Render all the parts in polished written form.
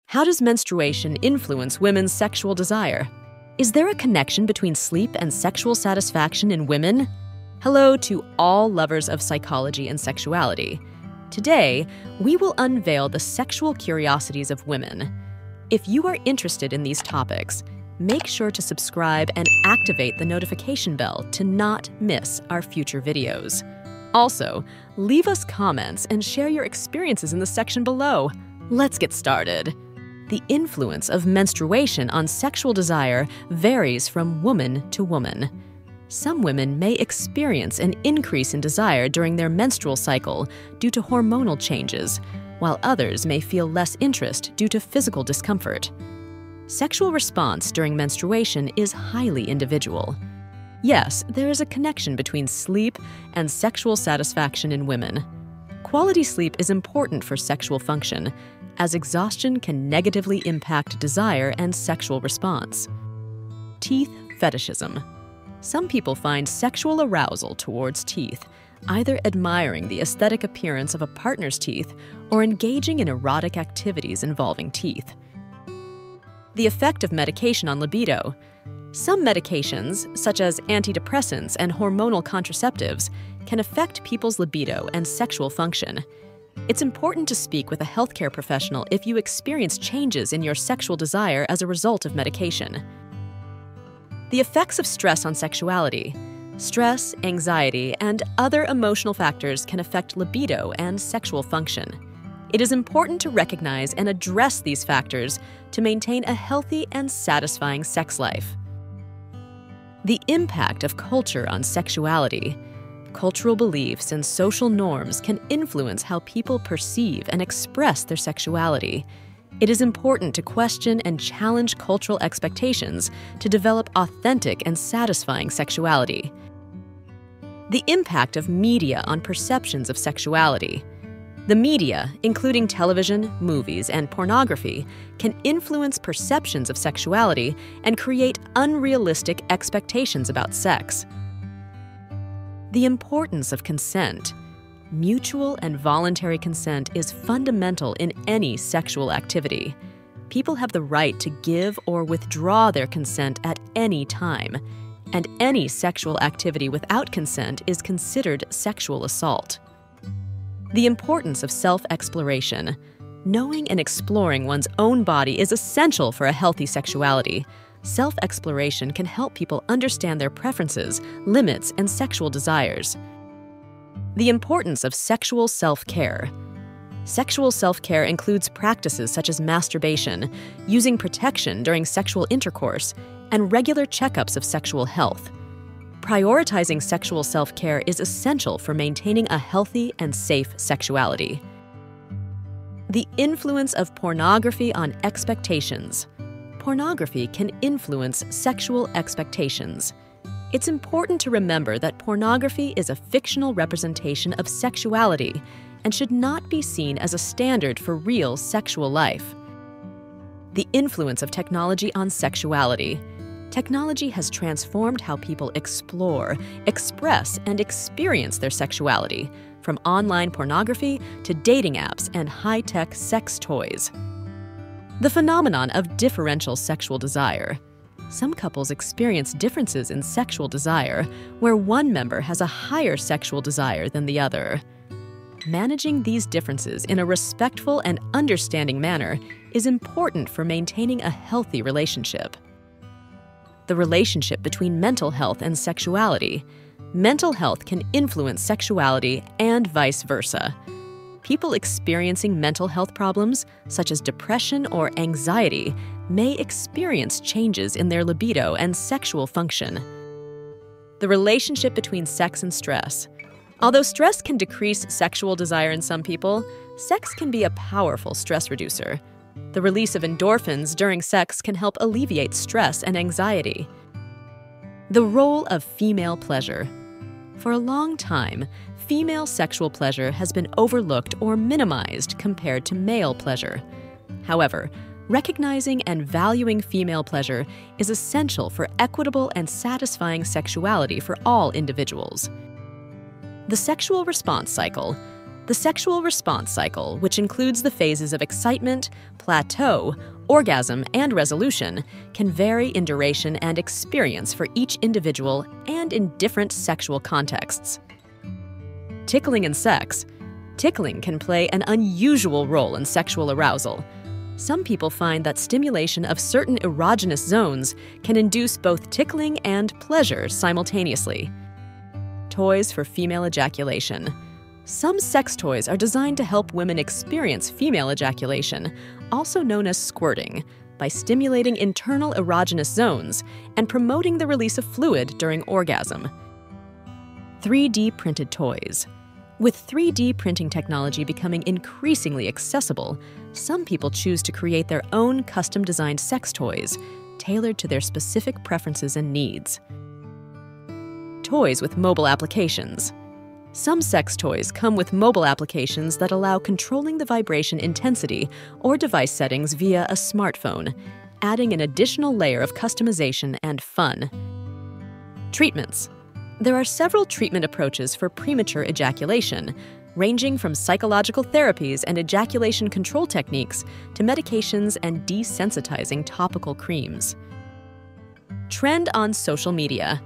How does menstruation influence women's sexual desire? Is there a connection between sleep and sexual satisfaction in women? Hello to all lovers of psychology and sexuality. Today, we will unveil the sexual curiosities of women. If you are interested in these topics, make sure to subscribe and activate the notification bell to not miss our future videos. Also, leave us comments and share your experiences in the section below. Let's get started. The influence of menstruation on sexual desire varies from woman to woman. Some women may experience an increase in desire during their menstrual cycle due to hormonal changes, while others may feel less interest due to physical discomfort. Sexual response during menstruation is highly individual. Yes, there is a connection between sleep and sexual satisfaction in women. Quality sleep is important for sexual function, as exhaustion can negatively impact desire and sexual response. Teeth fetishism. Some people find sexual arousal towards teeth, either admiring the aesthetic appearance of a partner's teeth or engaging in erotic activities involving teeth. The effect of medication on libido. Some medications, such as antidepressants and hormonal contraceptives, can affect people's libido and sexual function. It's important to speak with a healthcare professional if you experience changes in your sexual desire as a result of medication. The effects of stress on sexuality. Stress, anxiety, and other emotional factors can affect libido and sexual function. It is important to recognize and address these factors to maintain a healthy and satisfying sex life. The impact of culture on sexuality. Cultural beliefs and social norms can influence how people perceive and express their sexuality. It is important to question and challenge cultural expectations to develop authentic and satisfying sexuality. The impact of media on perceptions of sexuality. The media, including television, movies, and pornography, can influence perceptions of sexuality and create unrealistic expectations about sex. The importance of consent. Mutual and voluntary consent is fundamental in any sexual activity. People have the right to give or withdraw their consent at any time, and any sexual activity without consent is considered sexual assault. The importance of self-exploration. Knowing and exploring one's own body is essential for a healthy sexuality. Self-exploration can help people understand their preferences, limits, and sexual desires. The importance of sexual self-care. Sexual self-care includes practices such as masturbation, using protection during sexual intercourse, and regular checkups of sexual health. Prioritizing sexual self-care is essential for maintaining a healthy and safe sexuality. The influence of pornography on expectations. Pornography can influence sexual expectations. It's important to remember that pornography is a fictional representation of sexuality and should not be seen as a standard for real sexual life. The influence of technology on sexuality. Technology has transformed how people explore, express, and experience their sexuality, from online pornography to dating apps and high-tech sex toys. The phenomenon of differential sexual desire. Some couples experience differences in sexual desire, where one member has a higher sexual desire than the other. Managing these differences in a respectful and understanding manner is important for maintaining a healthy relationship. The relationship between mental health and sexuality. Mental health can influence sexuality and vice versa. People experiencing mental health problems, such as depression or anxiety, may experience changes in their libido and sexual function. The relationship between sex and stress. Although stress can decrease sexual desire in some people, sex can be a powerful stress reducer. The release of endorphins during sex can help alleviate stress and anxiety. The role of female pleasure. For a long time, female sexual pleasure has been overlooked or minimized compared to male pleasure. However, recognizing and valuing female pleasure is essential for equitable and satisfying sexuality for all individuals. The sexual response cycle. The sexual response cycle, which includes the phases of excitement, plateau, orgasm, and resolution, can vary in duration and experience for each individual and in different sexual contexts. Tickling and sex. Tickling can play an unusual role in sexual arousal. Some people find that stimulation of certain erogenous zones can induce both tickling and pleasure simultaneously. Toys for female ejaculation. Some sex toys are designed to help women experience female ejaculation, also known as squirting, by stimulating internal erogenous zones and promoting the release of fluid during orgasm. 3D printed toys. With 3D printing technology becoming increasingly accessible, some people choose to create their own custom-designed sex toys, tailored to their specific preferences and needs. Toys with mobile applications. Some sex toys come with mobile applications that allow controlling the vibration intensity or device settings via a smartphone, adding an additional layer of customization and fun. Treatments. There are several treatment approaches for premature ejaculation, ranging from psychological therapies and ejaculation control techniques to medications and desensitizing topical creams. Trend on social media.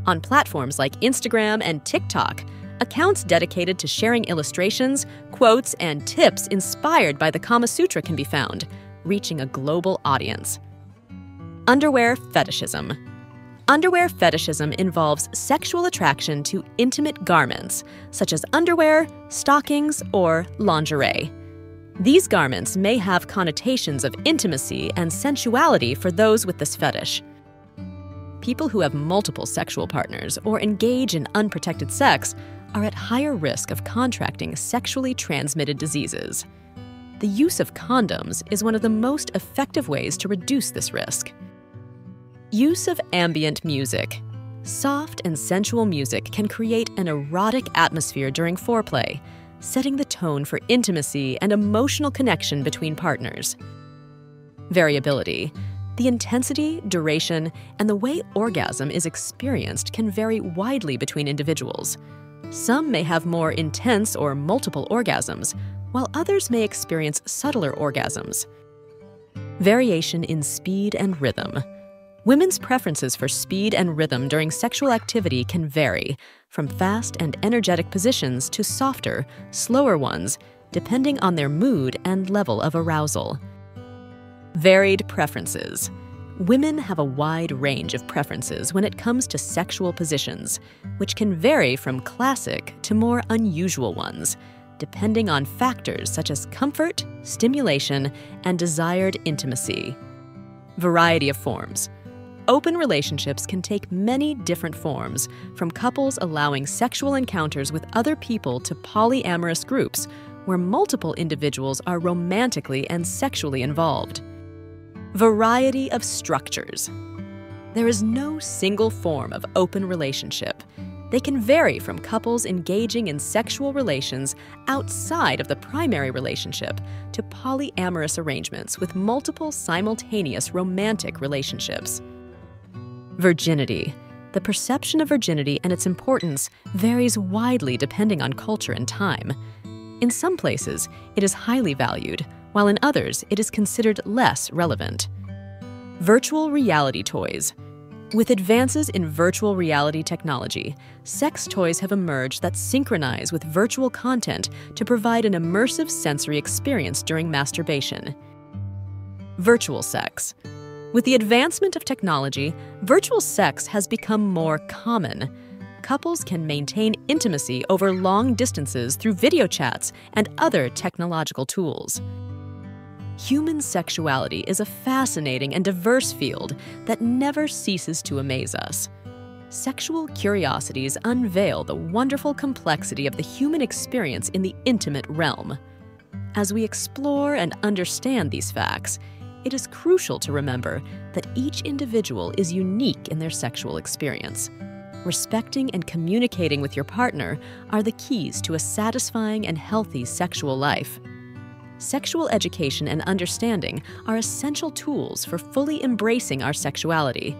On platforms like Instagram and TikTok, accounts dedicated to sharing illustrations, quotes, and tips inspired by the Kama Sutra can be found, reaching a global audience. Underwear fetishism. Underwear fetishism involves sexual attraction to intimate garments, such as underwear, stockings, or lingerie. These garments may have connotations of intimacy and sensuality for those with this fetish. People who have multiple sexual partners or engage in unprotected sex are at higher risk of contracting sexually transmitted diseases. The use of condoms is one of the most effective ways to reduce this risk. Use of ambient music. Soft and sensual music can create an erotic atmosphere during foreplay, setting the tone for intimacy and emotional connection between partners. Variability. The intensity, duration, and the way orgasm is experienced can vary widely between individuals. Some may have more intense or multiple orgasms, while others may experience subtler orgasms. Variation in speed and rhythm. Women's preferences for speed and rhythm during sexual activity can vary, from fast and energetic positions to softer, slower ones, depending on their mood and level of arousal. Varied preferences. Women have a wide range of preferences when it comes to sexual positions, which can vary from classic to more unusual ones, depending on factors such as comfort, stimulation, and desired intimacy. Variety of forms. Open relationships can take many different forms, from couples allowing sexual encounters with other people to polyamorous groups, where multiple individuals are romantically and sexually involved. Variety of structures. There is no single form of open relationship. They can vary from couples engaging in sexual relations outside of the primary relationship to polyamorous arrangements with multiple simultaneous romantic relationships. Virginity. The perception of virginity and its importance varies widely depending on culture and time. In some places, it is highly valued, while in others, it is considered less relevant. Virtual reality toys. With advances in virtual reality technology, sex toys have emerged that synchronize with virtual content to provide an immersive sensory experience during masturbation. Virtual sex. With the advancement of technology, virtual sex has become more common. Couples can maintain intimacy over long distances through video chats and other technological tools. Human sexuality is a fascinating and diverse field that never ceases to amaze us. Sexual curiosities unveil the wonderful complexity of the human experience in the intimate realm. As we explore and understand these facts, it is crucial to remember that each individual is unique in their sexual experience. Respecting and communicating with your partner are the keys to a satisfying and healthy sexual life. Sexual education and understanding are essential tools for fully embracing our sexuality.